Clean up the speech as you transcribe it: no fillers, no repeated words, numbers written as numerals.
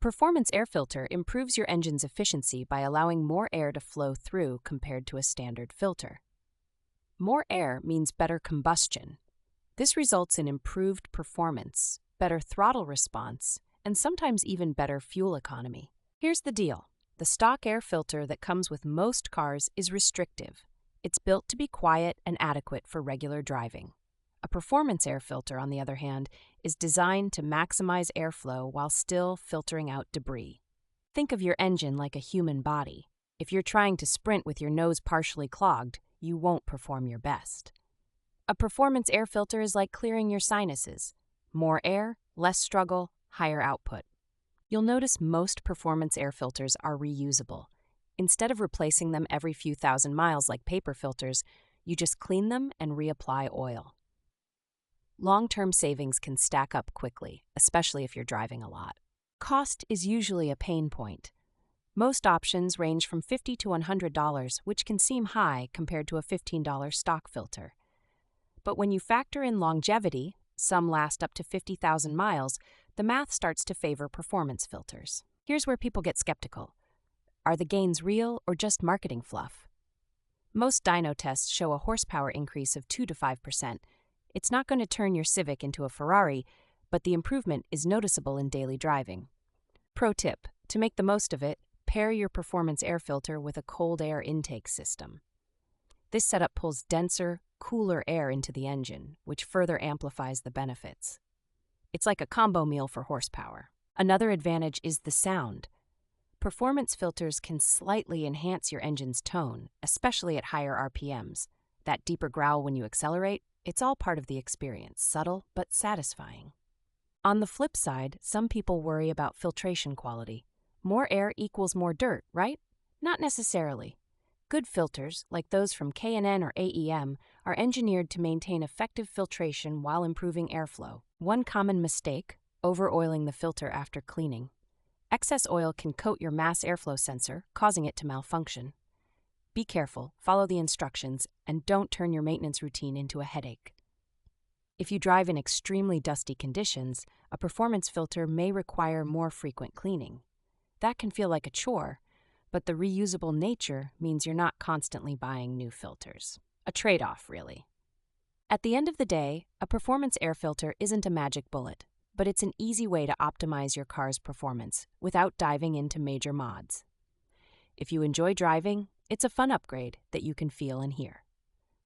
performance air filter improves your engine's efficiency by allowing more air to flow through compared to a standard filter. More air means better combustion. This results in improved performance, better throttle response, and sometimes even better fuel economy. Here's the deal. The stock air filter that comes with most cars is restrictive. It's built to be quiet and adequate for regular driving. A performance air filter, on the other hand, is designed to maximize airflow while still filtering out debris. Think of your engine like a human body. If you're trying to sprint with your nose partially clogged, you won't perform your best. A performance air filter is like clearing your sinuses. More air, less struggle, higher output. You'll notice most performance air filters are reusable. Instead of replacing them every few thousand miles like paper filters, you just clean them and reapply oil. Long-term savings can stack up quickly, especially if you're driving a lot. Cost is usually a pain point. Most options range from $50 to $100, which can seem high compared to a $15 stock filter. But when you factor in longevity, some last up to 50,000 miles, the math starts to favor performance filters. Here's where people get skeptical. Are the gains real or just marketing fluff? Most dyno tests show a horsepower increase of 2 to 5%. It's not going to turn your Civic into a Ferrari, but the improvement is noticeable in daily driving. Pro tip: to make the most of it, pair your performance air filter with a cold air intake system. This setup pulls denser, cooler air into the engine, which further amplifies the benefits. It's like a combo meal for horsepower. Another advantage is the sound. Performance filters can slightly enhance your engine's tone, especially at higher RPMs. That deeper growl when you accelerate, it's all part of the experience, subtle but satisfying. On the flip side, some people worry about filtration quality. More air equals more dirt, right? Not necessarily. Good filters, like those from K&N or AEM, are engineered to maintain effective filtration while improving airflow. One common mistake: over-oiling the filter after cleaning. Excess oil can coat your mass airflow sensor, causing it to malfunction. Be careful, follow the instructions, and don't turn your maintenance routine into a headache. If you drive in extremely dusty conditions, a performance filter may require more frequent cleaning. That can feel like a chore, but the reusable nature means you're not constantly buying new filters. A trade-off, really. At the end of the day, a performance air filter isn't a magic bullet, but it's an easy way to optimize your car's performance without diving into major mods. If you enjoy driving, it's a fun upgrade that you can feel and hear.